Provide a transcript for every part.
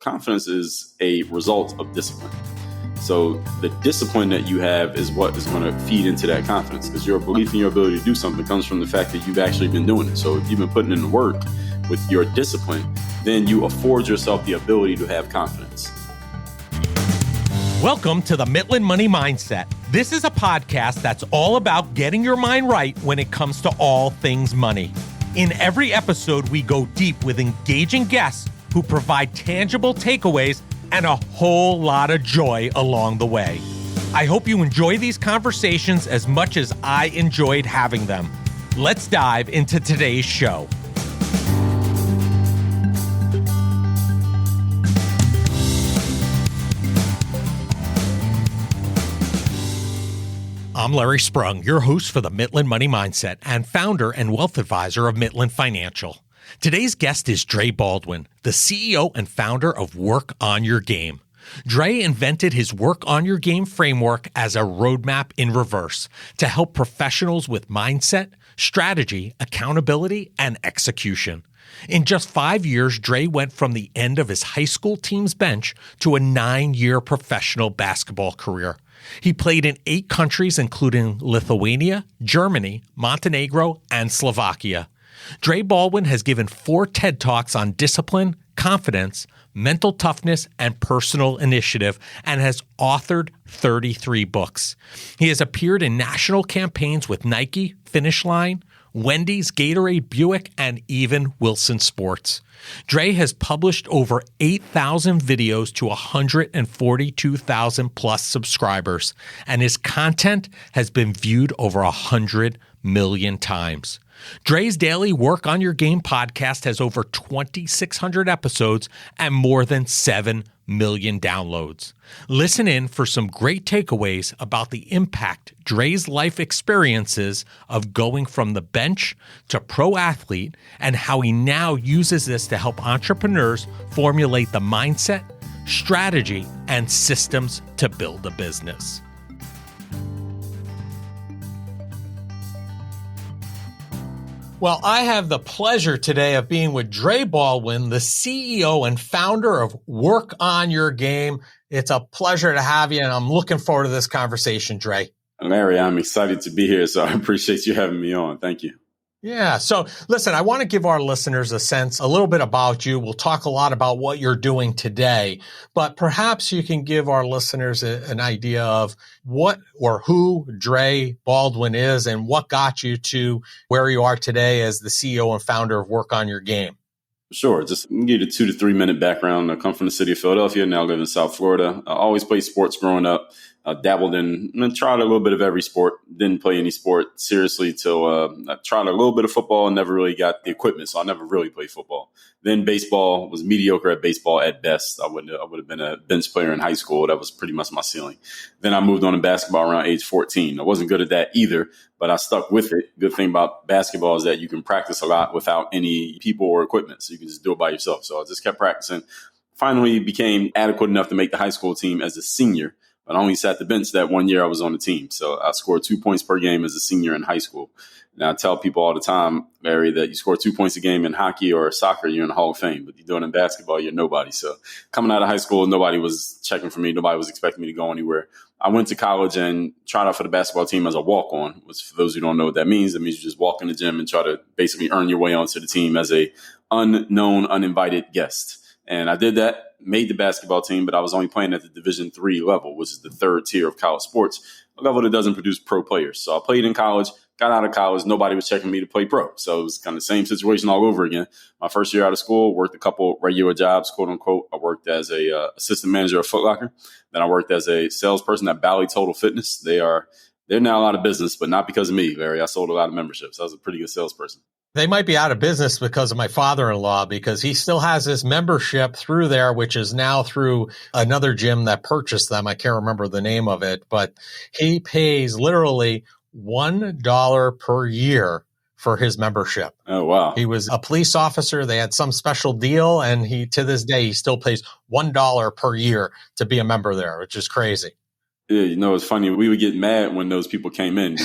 confidence is a result of discipline. So the discipline that you have is what is going to feed into that confidence, because your belief in your ability to do something comes from the fact that you've actually been doing it. So if you've been putting in the work with your discipline, then you afford yourself the ability to have confidence. Welcome to the Midland Money Mindset. This is a podcast that's all about getting your mind right when it comes to all things money. In every episode, we go deep with engaging guests who provide tangible takeaways and a whole lot of joy along the way. I hope you enjoy these conversations as much as I enjoyed having them. Let's dive into today's show. I'm Larry Sprung, your host for the Midland Money Mindset and founder and wealth advisor of Midland Financial. Today's guest is Dre Baldwin, the CEO and founder of Work on Your Game. Dre invented his Work on Your Game framework as a roadmap in reverse to help professionals with mindset, strategy, accountability, and execution. In just 5 years, Dre went from the end of his high school team's bench to a 9-year professional basketball career. He played in 8 countries, including Lithuania, Germany, Montenegro, and Slovakia. Dre Baldwin has given 4 TED Talks on discipline, confidence, mental toughness, and personal initiative, and has authored 33 books. He has appeared in national campaigns with Nike, Finish Line, Wendy's, Gatorade, Buick, and even Wilson Sports. Dre has published over 8,000 videos to 142,000 plus subscribers, and his content has been viewed over 100 million times. Dre's daily Work on Your Game podcast has over 2,600 episodes and more than 7 million downloads. Listen in for some great takeaways about the impact Dre's life experiences of going from the bench to pro athlete and how he now uses this to help entrepreneurs formulate the mindset, strategy, and systems to build a business. Well, I have the pleasure today of being with Dre Baldwin, the CEO and founder of Work on Your Game. It's a pleasure to have you, and I'm looking forward to this conversation, Dre. Larry, I'm excited to be here, so I appreciate you having me on. Thank you. Yeah. So listen, I want to give our listeners a little bit about you. We'll talk a lot about what you're doing today, but perhaps you can give our listeners an idea of what or who Dre Baldwin is and what got you to where you are today as the CEO and founder of Work on Your Game. Sure. Just give you a 2 to 3 minute background. I come from the city of Philadelphia, now live in South Florida. I always played sports growing up. I dabbled in and tried a little bit of every sport. Didn't play any sport seriously till I tried a little bit of football and never really got the equipment, so I never really played football. Then baseball, was mediocre at baseball at best. I would have been a bench player in high school. That was pretty much my ceiling. Then I moved on to basketball around age 14. I wasn't good at that either, but I stuck with it. Good thing about basketball is that you can practice a lot without any people or equipment, so you can just do it by yourself. So I just kept practicing. Finally became adequate enough to make the high school team as a senior. But I only sat the bench that 1 year I was on the team. So I scored 2 points per game as a senior in high school. And I tell people all the time, Larry, that you score 2 points a game in hockey or soccer, you're in the Hall of Fame. But you do it in basketball, you're nobody. So coming out of high school, nobody was checking for me. Nobody was expecting me to go anywhere. I went to college and tried out for the basketball team as a walk-on, which for those who don't know what that means, it means you just walk in the gym and try to basically earn your way onto the team as a unknown, uninvited guest. And I did that, made the basketball team, but I was only playing at the Division III level, which is the 3rd tier of college sports, a level that doesn't produce pro players. So I played in college, got out of college, nobody was checking me to play pro. So it was kind of the same situation all over again. My first year out of school, worked a couple regular jobs, quote unquote. I worked as a assistant manager of Foot Locker. Then I worked as a salesperson at Bally Total Fitness. They're now out of business, but not because of me, Larry. I sold a lot of memberships. I was a pretty good salesperson. They might be out of business because of my father-in-law, because he still has this membership through there, which is now through another gym that purchased them. I can't remember the name of it, but he pays literally $1 per year for his membership. Oh, wow. He was a police officer. They had some special deal, and to this day, he still pays $1 per year to be a member there, which is crazy. Yeah, it's funny. We would get mad when those people came in.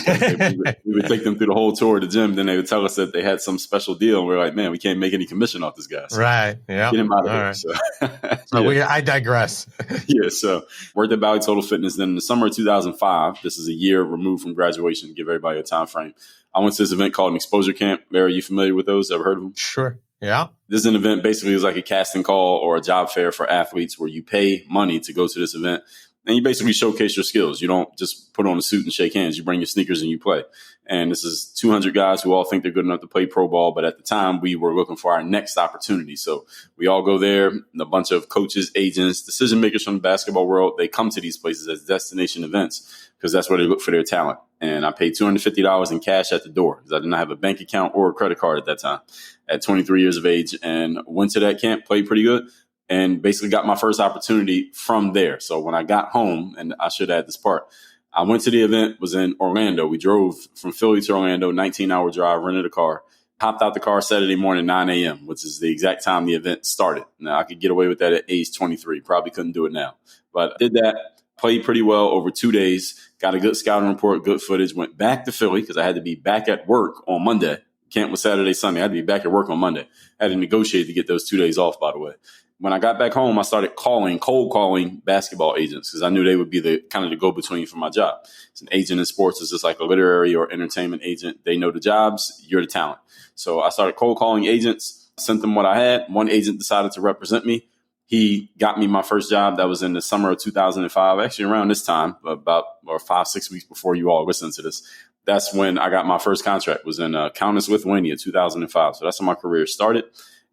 We would take them through the whole tour of the gym. Then they would tell us that they had some special deal. And we're like, man, we can't make any commission off this guy. So right. Yeah. get him out of All here. Right. So, I digress. Yeah. So worked at Valley Total Fitness. Then in the summer of 2005, this is a year removed from graduation to give everybody a time frame. I went to this event called an exposure camp. Larry, are you familiar with those? Ever heard of them? Sure. Yeah. This is an event basically is like a casting call or a job fair for athletes where you pay money to go to this event. And you basically showcase your skills. You don't just put on a suit and shake hands. You bring your sneakers and you play. And this is 200 guys who all think they're good enough to play pro ball. But at the time, we were looking for our next opportunity. So we all go there. And a bunch of coaches, agents, decision makers from the basketball world, they come to these places as destination events because that's where they look for their talent. And I paid $250 in cash at the door because I did not have a bank account or a credit card at that time at 23 years of age, and went to that camp, played pretty good, and basically got my first opportunity from there. So when I got home, and I should add this part, I went to the event, was in Orlando. We drove from Philly to Orlando, 19-hour drive, rented a car, hopped out the car Saturday morning, 9 a.m., which is the exact time the event started. Now, I could get away with that at age 23. Probably couldn't do it now. But did that, played pretty well over 2 days, got a good scouting report, good footage, went back to Philly because I had to be back at work on Monday. Camp was Saturday, Sunday. I had to be back at work on Monday. I had to negotiate to get those 2 days off, by the way. When I got back home, I started cold calling basketball agents because I knew they would be the kind of the go-between for my job. It's an agent in sports. It's just like a literary or entertainment agent. They know the jobs. You're the talent. So I started cold calling agents, sent them what I had. One agent decided to represent me. He got me my first job. That was in the summer of 2005, actually around this time, about 5-6 weeks before you all listen to this. That's when I got my first contract, was in Kaunas, Lithuania, 2005. So that's when my career started.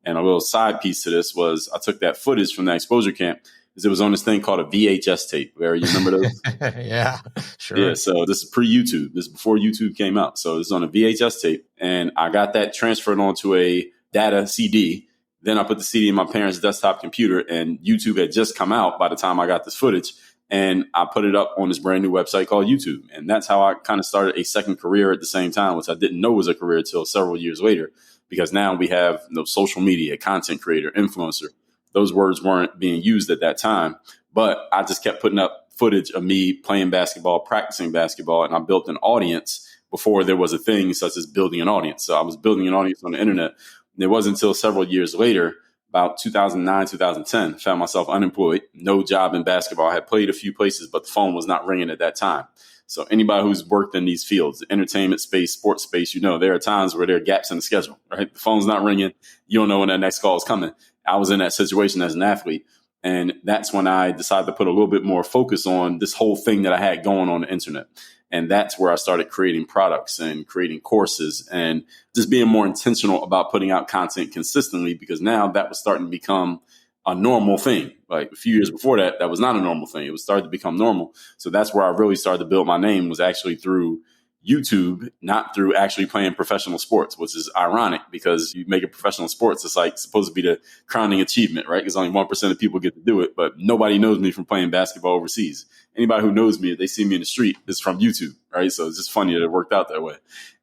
And a little side piece to this was I took that footage from that exposure camp because it was on this thing called a VHS tape. Where you remember those? Yeah, sure. Yeah, so this is pre-YouTube. This is before YouTube came out. So this is on a VHS tape. And I got that transferred onto a data CD. Then I put the CD in my parents' desktop computer, and YouTube had just come out by the time I got this footage. And I put it up on this brand new website called YouTube. And that's how I kind of started a second career at the same time, which I didn't know was a career until several years later, because now we have social media, content creator, influencer. Those words weren't being used at that time. But I just kept putting up footage of me playing basketball, practicing basketball, and I built an audience before there was a thing such as building an audience. So I was building an audience on the internet. And it wasn't until several years later, about 2009, 2010, found myself unemployed, no job in basketball. I had played a few places, but the phone was not ringing at that time. So anybody who's worked in these fields, the entertainment space, sports space, there are times where there are gaps in the schedule, right? The phone's not ringing. You don't know when that next call is coming. I was in that situation as an athlete. And that's when I decided to put a little bit more focus on this whole thing that I had going on the internet. And that's where I started creating products and creating courses and just being more intentional about putting out content consistently, because now that was starting to become a normal thing. Like a few years before that, that was not a normal thing. It was starting to become normal. So that's where I really started to build my name, was actually through YouTube, not through actually playing professional sports, which is ironic because you make it professional sports. It's like supposed to be the crowning achievement, right? Because only 1% of people get to do it, but nobody knows me from playing basketball overseas. Anybody who knows me, if they see me in the street, is from YouTube, right? So it's just funny that it worked out that way.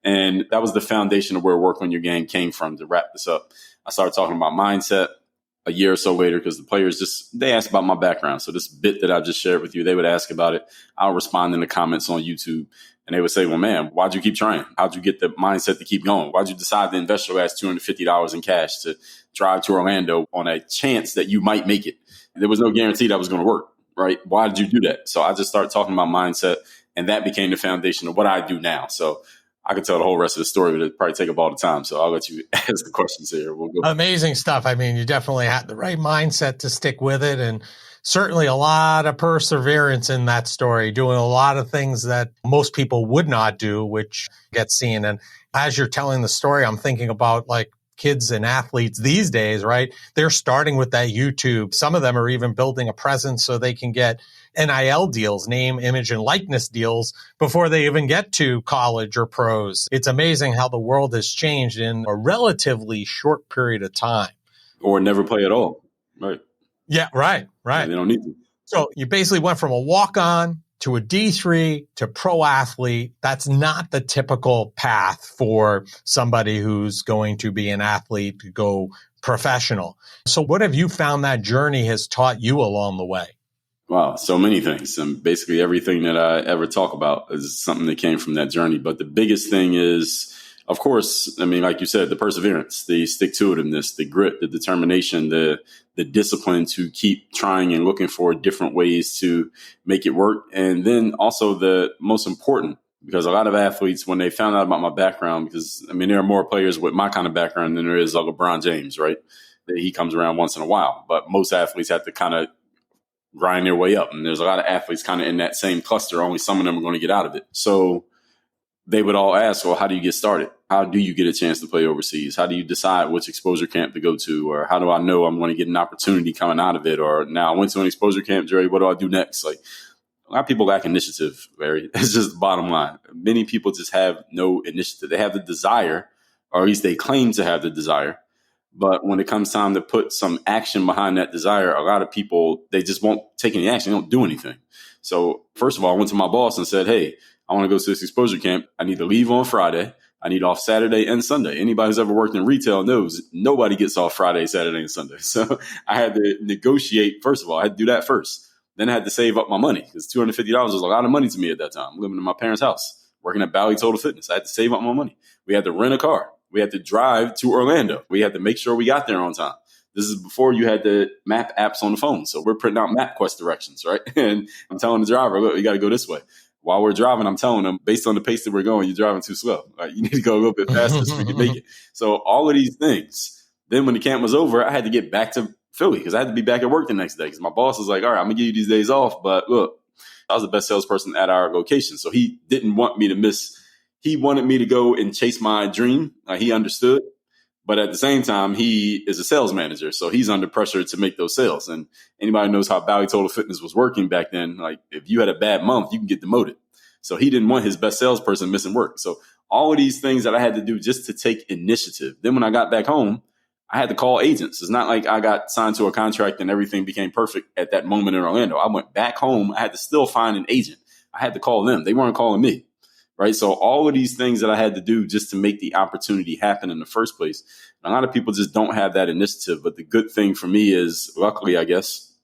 And that was the foundation of where Work on Your Game came from. To wrap this up, I started talking about mindset a year or so later because the players they asked about my background. So this bit that I just shared with you, they would ask about it. I'll respond in the comments on YouTube. And they would say, well, man, why'd you keep trying? How'd you get the mindset to keep going? Why'd you decide to invest your last $250 in cash to drive to Orlando on a chance that you might make it? There was no guarantee that was going to work, right? Why did you do that? So I just started talking about mindset, and that became the foundation of what I do now. So I could tell the whole rest of the story, but it'd probably take up all the time. So I'll let you ask the questions here. We'll go. Amazing stuff. I mean, you definitely had the right mindset to stick with it, and certainly a lot of perseverance in that story, doing a lot of things that most people would not do, which gets seen. And as you're telling the story, I'm thinking about like kids and athletes these days, right? They're starting with that YouTube. Some of them are even building a presence so they can get NIL deals, name, image, and likeness deals before they even get to college or pros. It's amazing how the world has changed in a relatively short period of time. Or never play at all, right? Yeah, right. Yeah, they don't need to. So you basically went from a walk-on to a D3 to pro athlete. That's not the typical path for somebody who's going to be an athlete to go professional. So what have you found that journey has taught you along the way? Wow, so many things. And basically everything that I ever talk about is something that came from that journey. But the biggest thing is, of course, I mean, like you said, the perseverance, the stick-to-itiveness, the grit, the determination, the discipline to keep trying and looking for different ways to make it work. And then also the most important, because a lot of athletes, when they found out about my background, because I mean, there are more players with my kind of background than there is like LeBron James, right? That he comes around once in a while. But most athletes have to kind of grind their way up. And there's a lot of athletes kind of in that same cluster. Only some of them are going to get out of it. So they would all ask, well, how do you get started? How do you get a chance to play overseas? How do you decide which exposure camp to go to? Or how do I know I'm going to get an opportunity coming out of it? Or now I went to an exposure camp, Dre, what do I do next? Like, a lot of people lack initiative, Larry. It's just the bottom line. Many people just have no initiative. They have the desire, or at least they claim to have the desire. But when it comes time to put some action behind that desire, a lot of people, they just won't take any action. They don't do anything. So first of all, I went to my boss and said, hey, I want to go to this exposure camp. I need to leave on Friday. I need off Saturday and Sunday. Anybody who's ever worked in retail knows nobody gets off Friday, Saturday, and Sunday. So I had to negotiate. First of all, I had to do that first. Then I had to save up my money because $250 was a lot of money to me at that time. Living in my parents' house, working at Bally Total Fitness. I had to save up my money. We had to rent a car. We had to drive to Orlando. We had to make sure we got there on time. This is before you had the map apps on the phone. So we're printing out MapQuest directions, right? And I'm telling the driver, look, you got to go this way. While we're driving, I'm telling them, based on the pace that we're going, you're driving too slow. Right? You need to go a little bit faster so we can make it. So all of these things. Then when the camp was over, I had to get back to Philly because I had to be back at work the next day because my boss was like, all right, I'm going to give you these days off. But look, I was the best salesperson at our location. So he didn't want me to miss. He wanted me to go and chase my dream. He understood. But at the same time, he is a sales manager. So he's under pressure to make those sales. And anybody knows how Bally Total Fitness was working back then. Like if you had a bad month, you can get demoted. So he didn't want his best salesperson missing work. So all of these things that I had to do just to take initiative. Then when I got back home, I had to call agents. It's not like I got signed to a contract and everything became perfect at that moment in Orlando. I went back home. I had to still find an agent. I had to call them. They weren't calling me. Right. So all of these things that I had to do just to make the opportunity happen in the first place. And a lot of people just don't have that initiative. But the good thing for me is, luckily, I guess,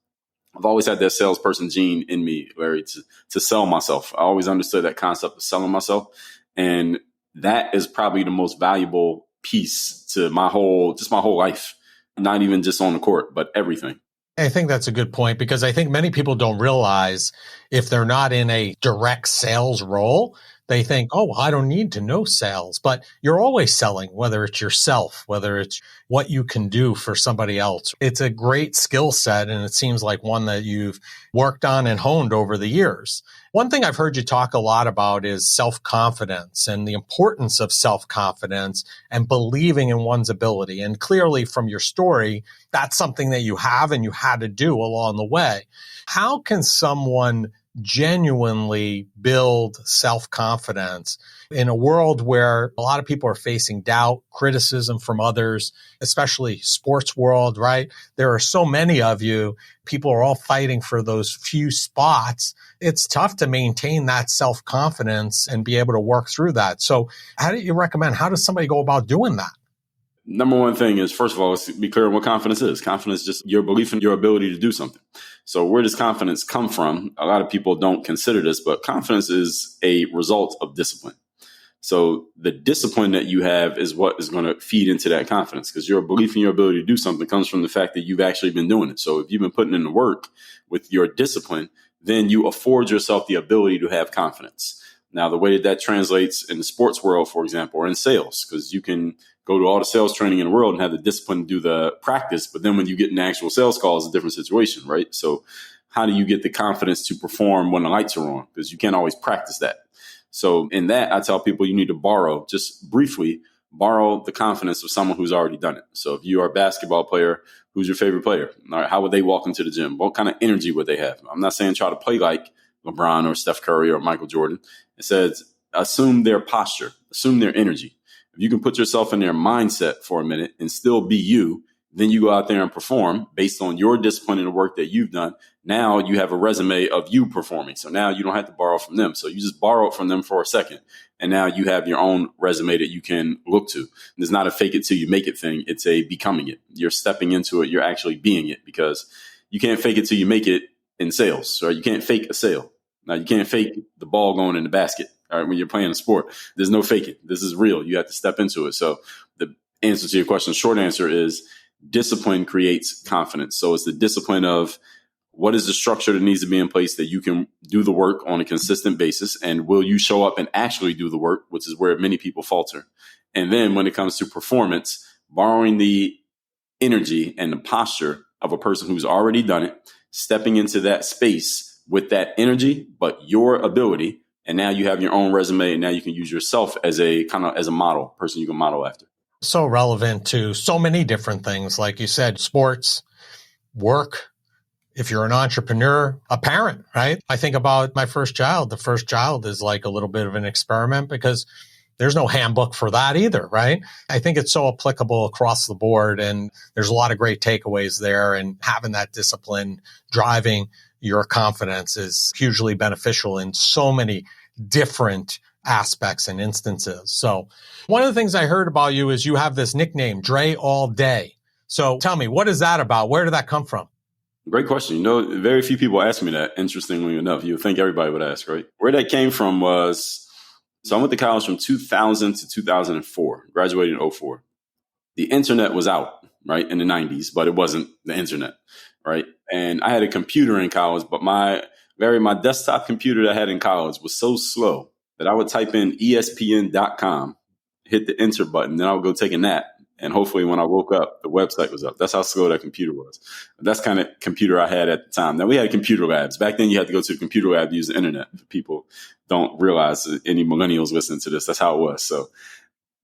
I've always had that salesperson gene in me, Larry, to sell myself. I always understood that concept of selling myself. And that is probably the most valuable piece to my whole life, not even just on the court, but everything. I think that's a good point because I think many people don't realize if they're not in a direct sales role, they think, oh, I don't need to know sales, but you're always selling, whether it's yourself, whether it's what you can do for somebody else. It's a great skill set, and it seems like one that you've worked on and honed over the years. One thing I've heard you talk a lot about is self-confidence and the importance of self-confidence and believing in one's ability. And clearly from your story, that's something that you have and you had to do along the way. How can someone genuinely build self-confidence in a world where a lot of people are facing doubt, criticism from others, especially sports world, right? There are so many of you. People are all fighting for those few spots. It's tough to maintain that self-confidence and be able to work through that. So how do you recommend, how does somebody go about doing that? Number one thing is, first of all, let's be clear on what confidence is. Confidence is just your belief in your ability to do something. So where does confidence come from? A lot of people don't consider this, but confidence is a result of discipline. So the discipline that you have is what is going to feed into that confidence because your belief in your ability to do something comes from the fact that you've actually been doing it. So if you've been putting in the work with your discipline, then you afford yourself the ability to have confidence. Now, the way that translates in the sports world, for example, or in sales, because you can go to all the sales training in the world and have the discipline to do the practice. But then when you get an actual sales call, it's a different situation, right? So how do you get the confidence to perform when the lights are on? Because you can't always practice that. So in that, I tell people you need to borrow, just briefly, borrow the confidence of someone who's already done it. So if you are a basketball player, who's your favorite player? All right, how would they walk into the gym? What kind of energy would they have? I'm not saying try to play like LeBron or Steph Curry or Michael Jordan. It says assume their posture, assume their energy. If you can put yourself in their mindset for a minute and still be you, then you go out there and perform based on your discipline and the work that you've done. Now you have a resume of you performing. So now you don't have to borrow from them. So you just borrow it from them for a second. And now you have your own resume that you can look to. And it's not a fake it till you make it thing. It's a becoming it. You're stepping into it. You're actually being it because you can't fake it till you make it in sales, right? You can't fake a sale. Now, you can't fake the ball going in the basket, all right, when you're playing a sport. There's no faking. This is real. You have to step into it. So the answer to your question, short answer is discipline creates confidence. So it's the discipline of what is the structure that needs to be in place that you can do the work on a consistent basis, and will you show up and actually do the work, which is where many people falter. And then when it comes to performance, borrowing the energy and the posture of a person who's already done it, stepping into that space with that energy, but your ability. And now you have your own resume, and now you can use yourself as a model, person you can model after. So relevant to so many different things. Like you said, sports, work, if you're an entrepreneur, a parent, right? I think about my first child. The first child is like a little bit of an experiment because there's no handbook for that either, right? I think it's so applicable across the board, and there's a lot of great takeaways there, and having that discipline driving your confidence is hugely beneficial in so many different aspects and instances. So one of the things I heard about you is you have this nickname, Dre All Day. So tell me, what is that about? Where did that come from? Great question. Very few people ask me that, interestingly enough. You would think everybody would ask, right? Where that came from was, so I went to college from 2000 to 2004, graduated in 2004. The internet was out, right, in the 90s, but it wasn't the internet, right? And I had a computer in college, but my desktop computer that I had in college was so slow that I would type in ESPN.com, hit the enter button, then I would go take a nap. And hopefully when I woke up, the website was up. That's how slow that computer was. That's the kind of computer I had at the time. Now, we had computer labs. Back then, you had to go to the computer lab to use the internet. People don't realize, any millennials listening to this, that's how it was. So,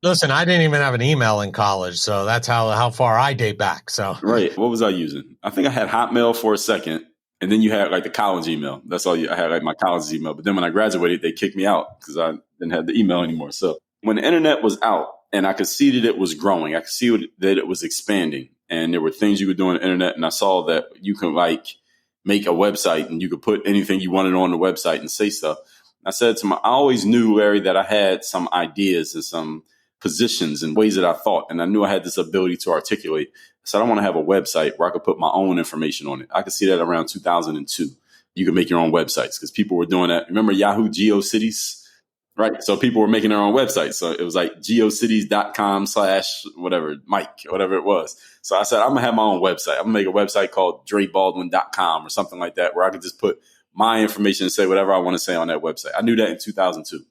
listen, I didn't even have an email in college, so that's how far I date back. So, right. What was I using? I think I had Hotmail for a second, and then you had like the college email. That's all I had, like my college email. But then when I graduated, they kicked me out because I didn't have the email anymore. So when the internet was out and I could see that it was growing, I could see that it was expanding, and there were things you could do on the internet, and I saw that you could like make a website and you could put anything you wanted on the website and say stuff. I said I always knew, Larry, that I had some ideas and some positions and ways that I thought, and I knew I had this ability to articulate. I said, I want to have a website where I could put my own information on it. I could see that around 2002. You could make your own websites because people were doing that. Remember Yahoo GeoCities? Right. So people were making their own websites. So it was like geocities.com/ Mike, whatever it was. So I said, I'm going to have my own website. I'm going to make a website called DreBaldwin.com or something like that, where I could just put my information and say whatever I want to say on that website. I knew that in 2002.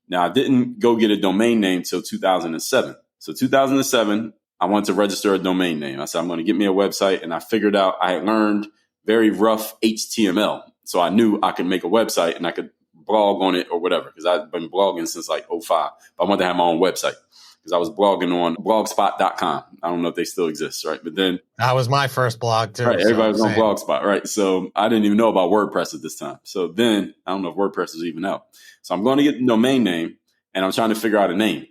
Now, I didn't go get a domain name till 2007. So 2007, I wanted to register a domain name. I said, I'm going to get me a website. And I figured out I had learned very rough HTML. So I knew I could make a website and I could blog on it or whatever, because I've been blogging since like 2005. But I wanted to have my own website because I was blogging on blogspot.com. I don't know if they still exist, right? But then that was my first blog too. Right, everybody was on Blogspot, right? So I didn't even know about WordPress at this time. So then I don't know if WordPress is even out. So I'm going to get the domain name, and I'm trying to figure out a name.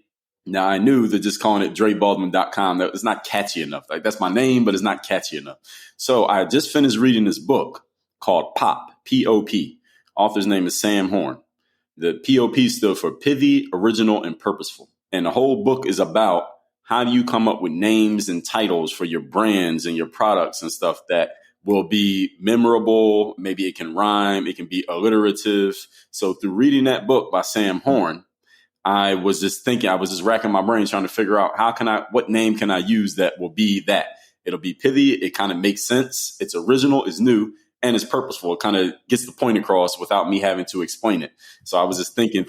Now, I knew that just calling it DreBaldwin.com, that it's not catchy enough. Like, that's my name, but it's not catchy enough. So I just finished reading this book called POP, P-O-P. Author's name is Sam Horn. The P-O-P stood for Pithy, Original, and Purposeful. And the whole book is about how do you come up with names and titles for your brands and your products and stuff that will be memorable. Maybe it can rhyme. It can be alliterative. So through reading that book by Sam Horn, I was just racking my brain trying to figure out what name can I use that will be that. It'll be pithy. It kind of makes sense. It's original, it's new, and it's purposeful. It kind of gets the point across without me having to explain it. So I was just thinking,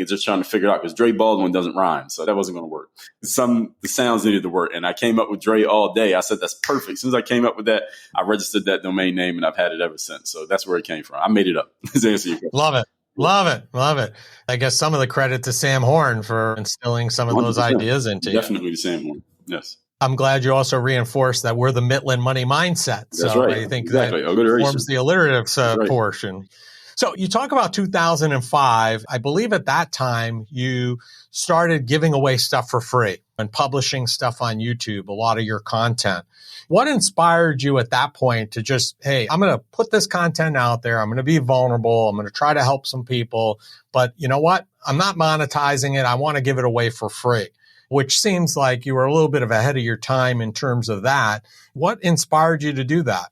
just trying to figure it out, because Dre Baldwin doesn't rhyme. So that wasn't going to work. The sounds needed to work. And I came up with Dre All Day. I said, that's perfect. As soon as I came up with that, I registered that domain name, and I've had it ever since. So that's where it came from. I made it up. To answer your question. Love it. Love it. I guess some of the credit to Sam Horn for instilling some of those ideas into you. Definitely to Sam Horn. Yes. I'm glad you also reinforced that we're the Midland money mindset. That's right. I think exactly. that forms the alliterative portion. So you talk about 2005. I believe at that time you started giving away stuff for free and publishing stuff on YouTube, a lot of your content. What inspired you at that point to just, hey, I'm going to put this content out there. I'm going to be vulnerable. I'm going to try to help some people. But you know what? I'm not monetizing it. I want to give it away for free, which seems like you were a little bit of ahead of your time in terms of that. What inspired you to do that?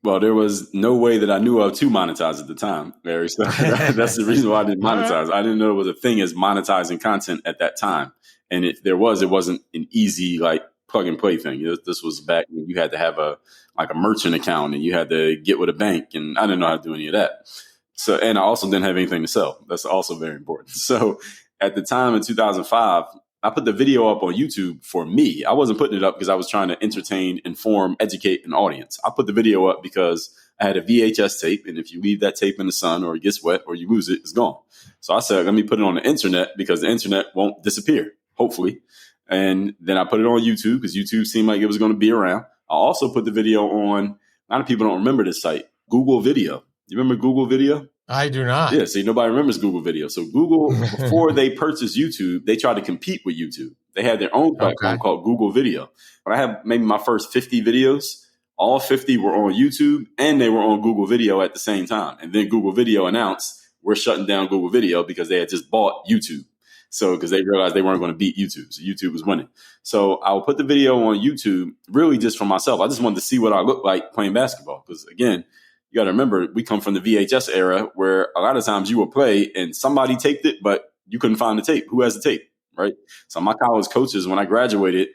Well, there was no way that I knew of to monetize at the time, Larry. So that's the reason why I didn't monetize. I didn't know there was a thing as monetizing content at that time. And if there was, it wasn't an easy like plug and play thing. This was back when you had to have a merchant account and you had to get with a bank. And I didn't know how to do any of that. So, and I also didn't have anything to sell. That's also very important. So at the time in 2005, I put the video up on YouTube for me. I wasn't putting it up because I was trying to entertain, inform, educate an audience. I put the video up because I had a VHS tape. And if you leave that tape in the sun or it gets wet or you lose it, it's gone. So I said, let me put it on the internet because the internet won't disappear, hopefully. And then I put it on YouTube because YouTube seemed like it was going to be around. I also put the video on, a lot of people don't remember this site, Google Video. You remember Google Video? I do not. Yeah, see, nobody remembers Google Video. So Google, before they purchased YouTube, they tried to compete with YouTube. They had their own platform called Google Video. But I have maybe my first 50 videos. All 50 were on YouTube and they were on Google Video at the same time. And then Google Video announced we're shutting down Google Video because they had just bought YouTube. So because they realized they weren't going to beat YouTube. So YouTube was winning. So I will put the video on YouTube really just for myself. I just wanted to see what I look like playing basketball. Because again, you got to remember, we come from the VHS era where a lot of times you would play and somebody taped it, but you couldn't find the tape. Who has the tape, right? So my college coaches, when I graduated,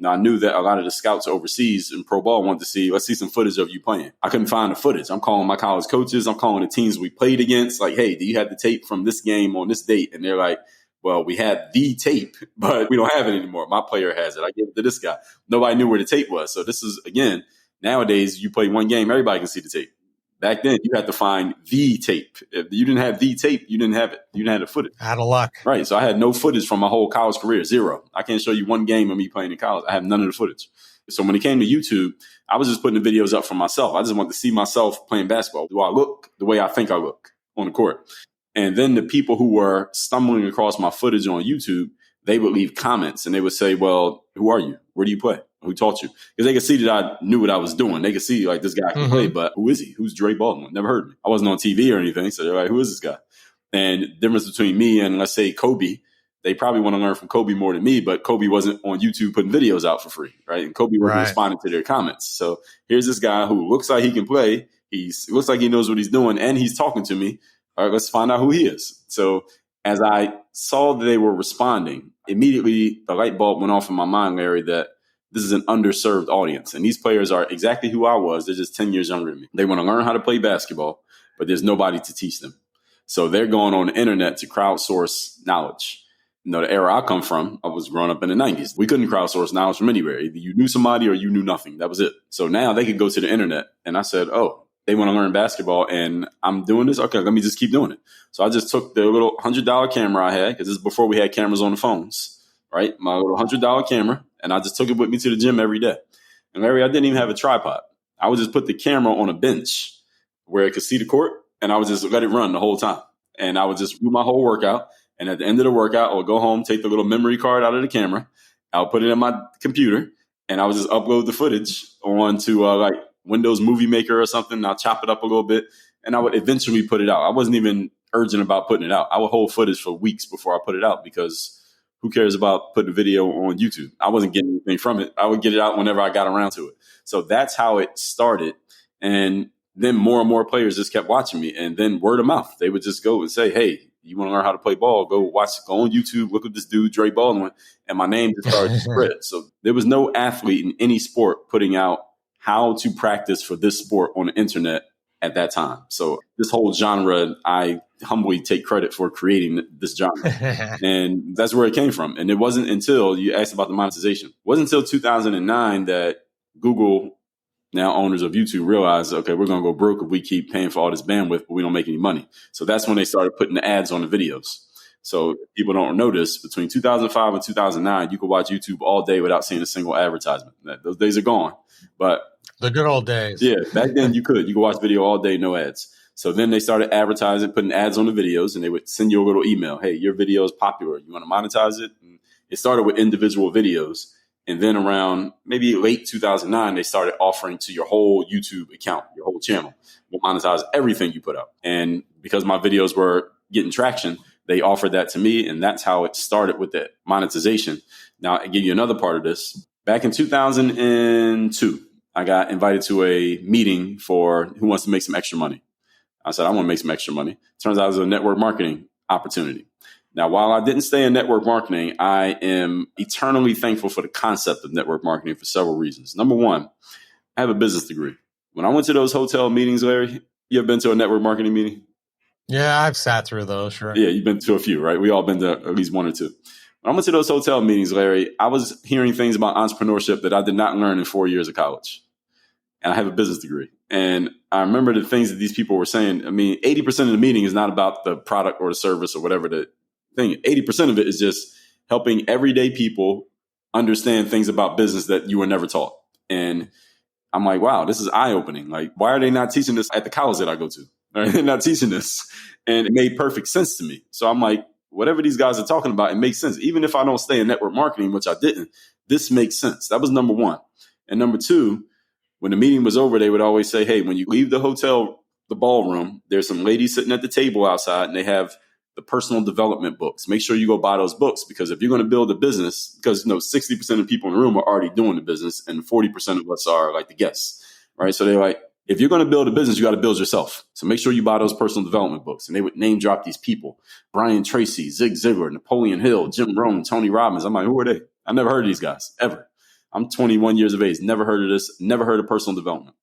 I knew that a lot of the scouts overseas in pro ball wanted to see, let's see some footage of you playing. I couldn't find the footage. I'm calling my college coaches. I'm calling the teams we played against. Like, hey, do you have the tape from this game on this date? And they're like, well, we had the tape, but we don't have it anymore. My player has it. I gave it to this guy. Nobody knew where the tape was. So this is, again, nowadays you play one game, everybody can see the tape. Back then, you had to find the tape. If you didn't have the tape, you didn't have it. You didn't have the footage. Out of luck. Right. So I had no footage from my whole college career, zero. I can't show you one game of me playing in college. I have none of the footage. So when it came to YouTube, I was just putting the videos up for myself. I just wanted to see myself playing basketball. Do I look the way I think I look on the court? And then the people who were stumbling across my footage on YouTube, they would leave comments and they would say, well, who are you? Where do you play? Who taught you? Because they could see that I knew what I was doing. They could see like this guy can play, but who is he? Who's Dre Baldwin? Never heard of me. I wasn't on TV or anything. So they're like, who is this guy? And the difference between me and let's say Kobe, they probably want to learn from Kobe more than me, but Kobe wasn't on YouTube putting videos out for free, right? And Kobe wasn't responding to their comments. So here's this guy who looks like he can play. He looks like he knows what he's doing and he's talking to me. All right, let's find out who he is. So as I saw that they were responding, immediately the light bulb went off in my mind, Larry, that this is an underserved audience. And these players are exactly who I was. They're just 10 years younger than me. They want to learn how to play basketball, but there's nobody to teach them. So they're going on the internet to crowdsource knowledge. You know, the era I come from, I was growing up in the 90s. We couldn't crowdsource knowledge from anywhere. Either you knew somebody or you knew nothing. That was it. So now they could go to the internet. And I said, oh, they want to learn basketball and I'm doing this. Okay, let me just keep doing it. So I just took the little $100 camera I had, because this is before we had cameras on the phones, right? My little $100 camera. And I just took it with me to the gym every day. And Larry, I didn't even have a tripod. I would just put the camera on a bench where it could see the court. And I would just let it run the whole time. And I would just do my whole workout. And at the end of the workout, I would go home, take the little memory card out of the camera. I'll put it in my computer. And I would just upload the footage onto like Windows Movie Maker or something. I'll chop it up a little bit. And I would eventually put it out. I wasn't even urgent about putting it out. I would hold footage for weeks before I put it out, because who cares about putting a video on YouTube? I wasn't getting anything from it. I would get it out whenever I got around to it. So that's how it started. And then more and more players just kept watching me. And then word of mouth, they would just go and say, hey, you want to learn how to play ball? Go on YouTube, look at this dude, Dre Baldwin. And my name just started to spread. So there was no athlete in any sport putting out how to practice for this sport on the internet at that time. So this whole genre, I humbly take credit for creating this genre. And that's where it came from. And it wasn't until you asked about the monetization. It wasn't until 2009 that Google, now owners of YouTube, realized, okay, we're going to go broke if we keep paying for all this bandwidth, but we don't make any money. So that's when they started putting the ads on the videos. So people don't notice, between 2005 and 2009, you could watch YouTube all day without seeing a single advertisement. Those days are gone. But the good old days. Yeah, back then you could watch video all day, no ads. So then they started advertising, putting ads on the videos, and they would send you a little email. Hey, your video is popular. You want to monetize it? And it started with individual videos. And then around maybe late 2009, they started offering to your whole YouTube account, your whole channel. We'll monetize everything you put up. And because my videos were getting traction, they offered that to me. And that's how it started with that monetization. Now, I give you another part of this. Back in 2002, I got invited to a meeting for who wants to make some extra money. I said, I want to make some extra money. Turns out it was a network marketing opportunity. Now, while I didn't stay in network marketing, I am eternally thankful for the concept of network marketing for several reasons. Number one, I have a business degree. When I went to those hotel meetings, Larry, you ever been to a network marketing meeting? Yeah, I've sat through those, sure. Yeah, you've been to a few, right? We all been to at least one or two. When I went to those hotel meetings, Larry, I was hearing things about entrepreneurship that I did not learn in 4 years of college. And I have a business degree. And I remember the things that these people were saying. I mean, 80% of the meeting is not about the product or the service or whatever the thing. 80% of it is just helping everyday people understand things about business that you were never taught. And I'm like, wow, this is eye-opening. Like, why are they not teaching this at the college that I go to? They're not teaching this. And it made perfect sense to me. So I'm like, whatever these guys are talking about, it makes sense. Even if I don't stay in network marketing, which I didn't, this makes sense. That was number one. And number two, when the meeting was over, they would always say, hey, when you leave the hotel, the ballroom, there's some ladies sitting at the table outside and they have the personal development books. Make sure you go buy those books, because if you're going to build a business, because 60% of people in the room are already doing the business and 40% of us are like the guests, right? So they're like, if you're going to build a business, you got to build yourself. So make sure you buy those personal development books. And they would name drop these people: Brian Tracy, Zig Ziglar, Napoleon Hill, Jim Rohn, Tony Robbins. I'm like, who are they? I never heard of these guys ever. I'm 21 years of age, never heard of this, never heard of personal development.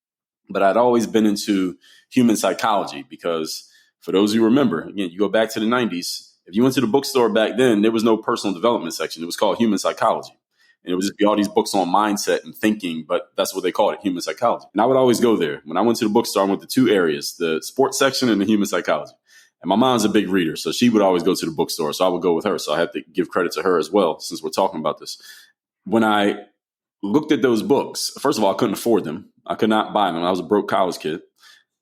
But I'd always been into human psychology, because for those who remember, again, you go back to the 90s, if you went to the bookstore back then, there was no personal development section. It was called human psychology. And it would just be all these books on mindset and thinking, but that's what they called it, human psychology. And I would always go there. When I went to the bookstore, I went to two areas, the sports section and the human psychology. And my mom's a big reader, so she would always go to the bookstore. So I would go with her. So I have to give credit to her as well, since we're talking about this. When I looked at those books, first of all, I couldn't afford them. I could not buy them. I was a broke college kid.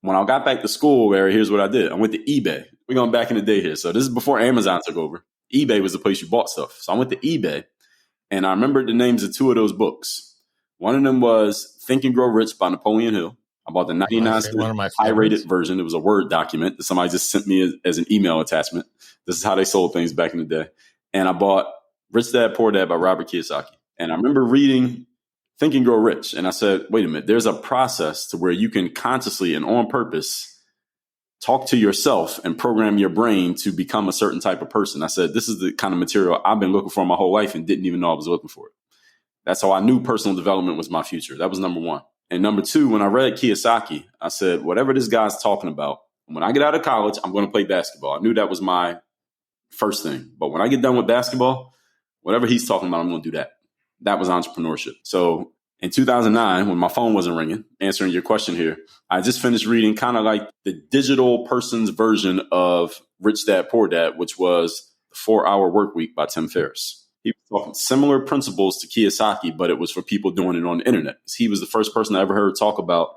When I got back to school, Larry, here's what I did. I went to eBay. We're going back in the day here. So this is before Amazon took over. eBay was the place you bought stuff. So I went to eBay, and I remembered the names of two of those books. One of them was Think and Grow Rich by Napoleon Hill. I bought the 99-cent high-rated version. It was a Word document that somebody just sent me as an email attachment. This is how they sold things back in the day. And I bought Rich Dad, Poor Dad by Robert Kiyosaki. And I remember reading Think and Grow Rich. And I said, wait a minute, there's a process to where you can consciously and on purpose talk to yourself and program your brain to become a certain type of person. I said, this is the kind of material I've been looking for my whole life and didn't even know I was looking for it. That's how I knew personal development was my future. That was number one. And number two, when I read Kiyosaki, I said, whatever this guy's talking about, when I get out of college, I'm going to play basketball. I knew that was my first thing. But when I get done with basketball, whatever he's talking about, I'm going to do that. That was entrepreneurship. So in 2009, when my phone wasn't ringing, answering your question here, I just finished reading kind of like the digital person's version of Rich Dad, Poor Dad, which was The 4-Hour Work Week by Tim Ferriss. He was talking similar principles to Kiyosaki, but it was for people doing it on the internet. He was the first person I ever heard talk about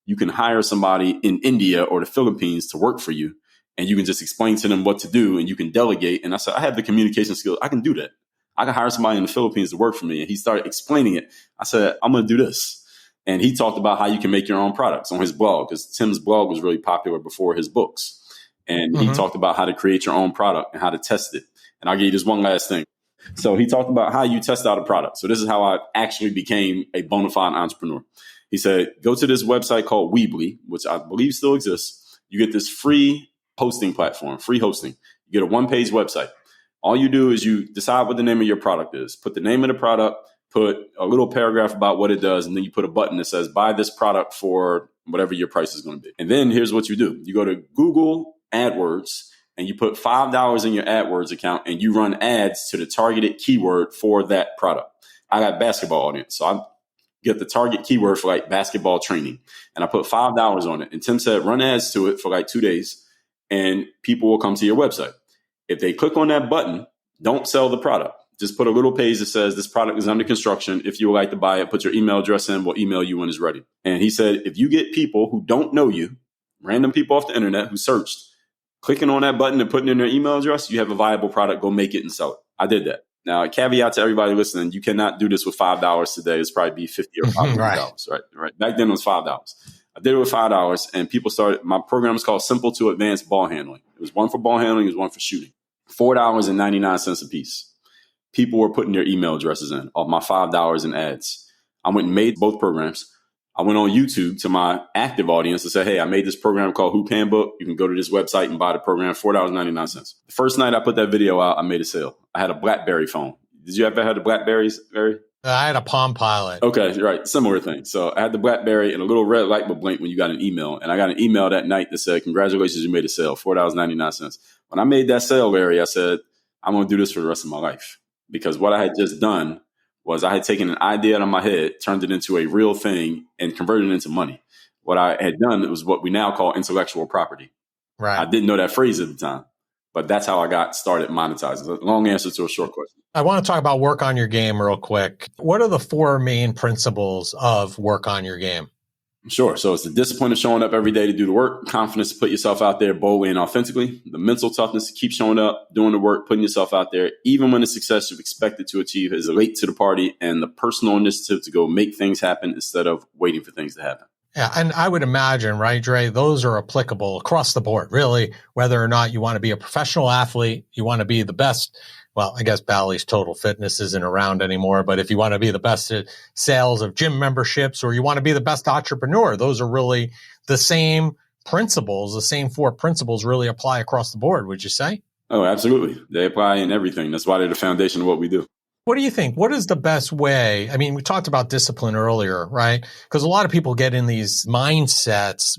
you can hire somebody in India or the Philippines to work for you, and you can just explain to them what to do, and you can delegate. And I said, I have the communication skills. I can do that. I can hire somebody in the Philippines to work for me. And he started explaining it. I said, I'm going to do this. And he talked about how you can make your own products on his blog, because Tim's blog was really popular before his books. And he talked about how to create your own product and how to test it. And I'll give you this one last thing. So he talked about how you test out a product. So this is how I actually became a bona fide entrepreneur. He said, go to this website called Weebly, which I believe still exists. You get this free hosting platform, free hosting. You get a one-page website. All you do is you decide what the name of your product is. Put the name of the product, put a little paragraph about what it does, and then you put a button that says, buy this product for whatever your price is going to be. And then here's what you do. You go to Google AdWords, and you put $5 in your AdWords account, and you run ads to the targeted keyword for that product. I got basketball audience, so I get the target keyword for like basketball training, and I put $5 on it. And Tim said, run ads to it for like 2 days, and people will come to your website. If they click on that button, don't sell the product. Just put a little page that says this product is under construction. If you would like to buy it, put your email address in. We'll email you when it's ready. And he said, if you get people who don't know you, random people off the internet who searched, clicking on that button and putting in their email address, you have a viable product. Go make it and sell it. I did that. Now, a caveat to everybody listening, you cannot do this with $5 today. It's probably be $50 or $500. Right. Back then it was $5. I did it with $5, and people started. My program is called Simple to Advanced Ball Handling. It was one for ball handling. It was one for shooting. $4.99 a piece. People were putting their email addresses in off my $5 in ads. I went and made both programs. I went on YouTube to my active audience and said, hey, I made this program called Hoop Handbook. You can go to this website and buy the program, $4.99. The first night I put that video out, I made a sale. I had a BlackBerry phone. Did you ever have the BlackBerries, Barry? I had a Palm Pilot. Okay, right. Similar thing. So I had the BlackBerry and a little red light would blink when you got an email. And I got an email that night that said, congratulations, you made a sale, $4.99. When I made that sale, Larry, I said, I'm going to do this for the rest of my life. Because what I had just done was I had taken an idea out of my head, turned it into a real thing, and converted it into money. What I had done was what we now call intellectual property. Right. I didn't know that phrase at the time, but that's how I got started monetizing. A long answer to a short question. I want to talk about work on your game real quick. What are the 4 main principles of work on your game? Sure. So it's the discipline of showing up every day to do the work, confidence to put yourself out there boldly and authentically, the mental toughness to keep showing up, doing the work, putting yourself out there, even when the success you've expected to achieve is late to the party, and the personal initiative to go make things happen instead of waiting for things to happen. Yeah, and I would imagine, right, Dre, those are applicable across the board, really, whether or not you want to be a professional athlete, you want to be the best. Well, I guess Bally's Total Fitness isn't around anymore, but if you want to be the best at sales of gym memberships, or you want to be the best entrepreneur, those are really the same principles. The same 4 principles really apply across the board, would you say? Oh, absolutely. They apply in everything. That's why they're the foundation of what we do. What do you think? What is the best way? I mean, we talked about discipline earlier, right? Because a lot of people get in these mindsets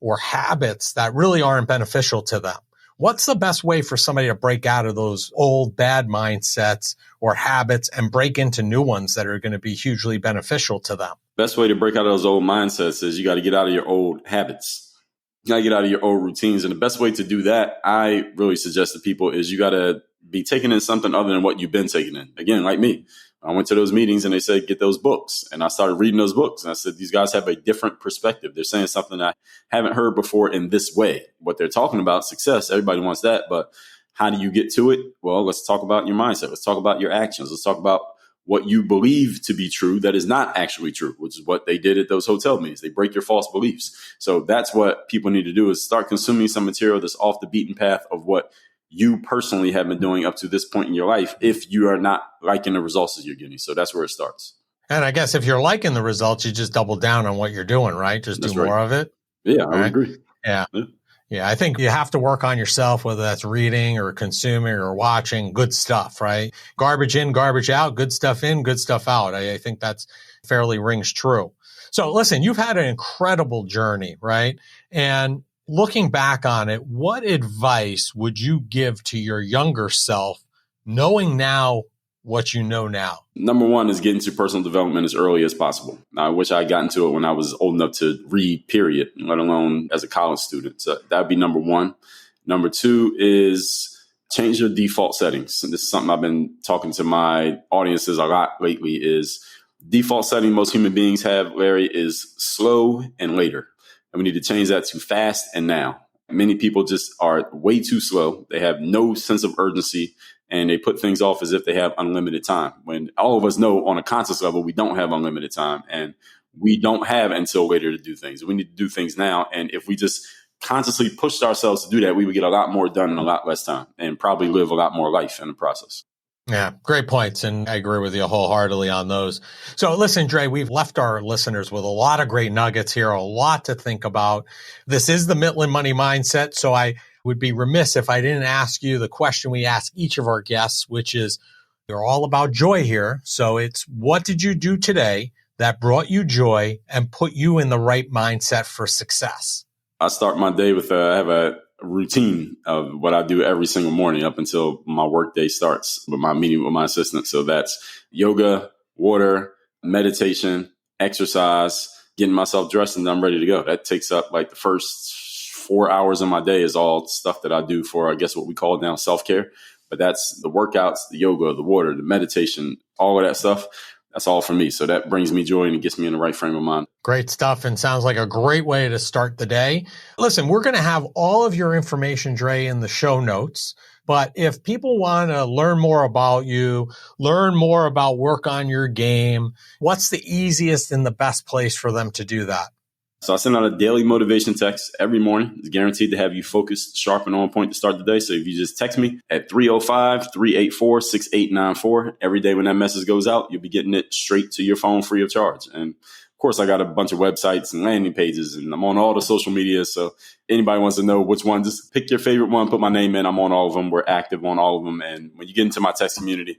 or habits that really aren't beneficial to them. What's the best way for somebody to break out of those old bad mindsets or habits and break into new ones that are going to be hugely beneficial to them? Best way to break out of those old mindsets is you got to get out of your old habits. You got to get out of your old routines. And the best way to do that, I really suggest to people, is you got to be taking in something other than what you've been taking in. Again, like me, I went to those meetings and they said, get those books. And I started reading those books. And I said, these guys have a different perspective. They're saying something I haven't heard before in this way. What they're talking about, success, everybody wants that. But how do you get to it? Well, let's talk about your mindset. Let's talk about your actions. Let's talk about what you believe to be true that is not actually true, which is what they did at those hotel meetings. They break your false beliefs. So that's what people need to do, is start consuming some material that's off the beaten path of what you personally have been doing up to this point in your life, if you are not liking the results that you're getting. So that's where it starts. And I guess if you're liking the results, you just double down on what you're doing, right? Just do more of it. Yeah, I would agree. Yeah. Yeah, I think you have to work on yourself, whether that's reading or consuming or watching good stuff, right? Garbage in, garbage out, good stuff in, good stuff out. I think that's fairly rings true. So listen, you've had an incredible journey, right? And looking back on it, what advice would you give to your younger self, knowing now what you know now? Number one is get into personal development as early as possible. I wish I got into it when I was old enough to read, period, let alone as a college student. So that would be number one. Number two is change your default settings. And this is something I've been talking to my audiences a lot lately, is default setting most human beings have, Larry, is slow and later. And we need to change that to fast and now. Many people just are way too slow. They have no sense of urgency, and they put things off as if they have unlimited time, when all of us know on a conscious level, we don't have unlimited time, and we don't have until later to do things. We need to do things now. And if we just consciously pushed ourselves to do that, we would get a lot more done in a lot less time and probably live a lot more life in the process. Yeah, great points. And I agree with you wholeheartedly on those. So listen, Dre, we've left our listeners with a lot of great nuggets here, a lot to think about. This is the Mitlin Money Mindset. So I would be remiss if I didn't ask you the question we ask each of our guests, which is, they're all about joy here. So it's, what did you do today that brought you joy and put you in the right mindset for success? I start my day with I have a routine of what I do every single morning up until my work day starts with my meeting with my assistant. So that's yoga, water, meditation, exercise, getting myself dressed, and I'm ready to go. That takes up like the first 4 hours of my day is all stuff that I do for, I guess, what we call now self-care. But that's the workouts, the yoga, the water, the meditation, all of that stuff. That's all for me. So that brings me joy and it gets me in the right frame of mind. Great stuff, and sounds like a great way to start the day. Listen, we're going to have all of your information, Dre, in the show notes. But if people want to learn more about you, learn more about work on your game, what's the easiest and the best place for them to do that? So I send out a daily motivation text every morning. It's guaranteed to have you focused, sharp, and on point to start the day. So if you just text me at 305-384-6894, every day when that message goes out, you'll be getting it straight to your phone free of charge. And Of course, I got a bunch of websites and landing pages, and I'm on all the social media. So anybody wants to know which one, just pick your favorite one, put my name in. I'm on all of them. We're active on all of them. And when you get into my text community,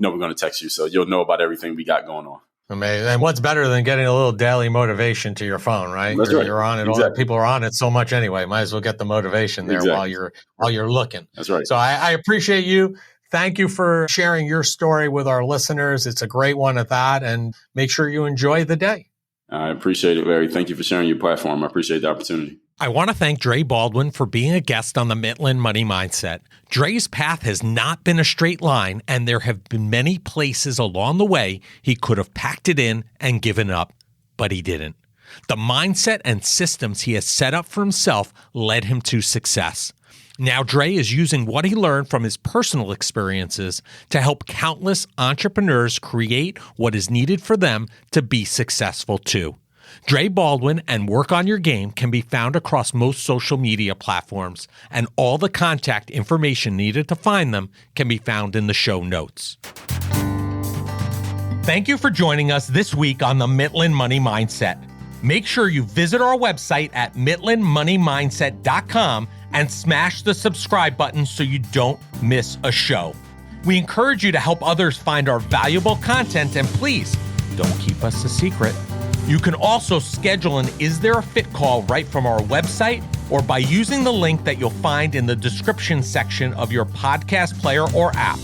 we're going to text you. So you'll know about everything we got going on. Amazing. And what's better than getting a little daily motivation to your phone, right? That's right. You're on it. Exactly. All people are on it so much anyway. Might as well get the motivation there while you're looking. That's right. So I appreciate you. Thank you for sharing your story with our listeners. It's a great one at that. And make sure you enjoy the day. I appreciate it, Larry. Thank you for sharing your platform. I appreciate the opportunity. I want to thank Dre Baldwin for being a guest on the Midland Money Mindset. Dre's path has not been a straight line, and there have been many places along the way he could have packed it in and given up, but he didn't. The mindset and systems he has set up for himself led him to success. Now Dre is using what he learned from his personal experiences to help countless entrepreneurs create what is needed for them to be successful too. Dre Baldwin and Work on Your Game can be found across most social media platforms, and all the contact information needed to find them can be found in the show notes. Thank you for joining us this week on the Midland Money Mindset. Make sure you visit our website at midlandmoneymindset.com and smash the subscribe button so you don't miss a show. We encourage you to help others find our valuable content, and please don't keep us a secret. You can also schedule an Is There a Fit call right from our website or by using the link that you'll find in the description section of your podcast player or app.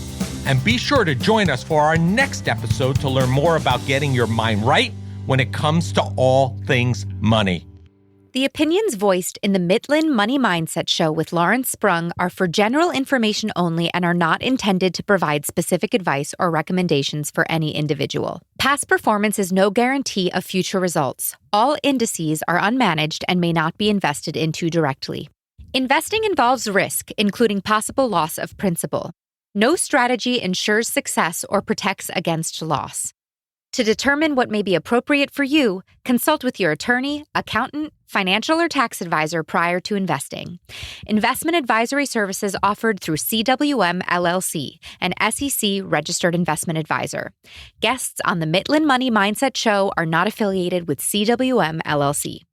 And be sure to join us for our next episode to learn more about getting your mind right when it comes to all things money. The opinions voiced in the Midland Money Mindset Show with Lawrence Sprung are for general information only and are not intended to provide specific advice or recommendations for any individual. Past performance is no guarantee of future results. All indices are unmanaged and may not be invested into directly. Investing involves risk, including possible loss of principal. No strategy ensures success or protects against loss. To determine what may be appropriate for you, consult with your attorney, accountant, financial or tax advisor prior to investing. Investment advisory services offered through CWM LLC, an SEC-registered investment advisor. Guests on the Midland Money Mindset Show are not affiliated with CWM LLC.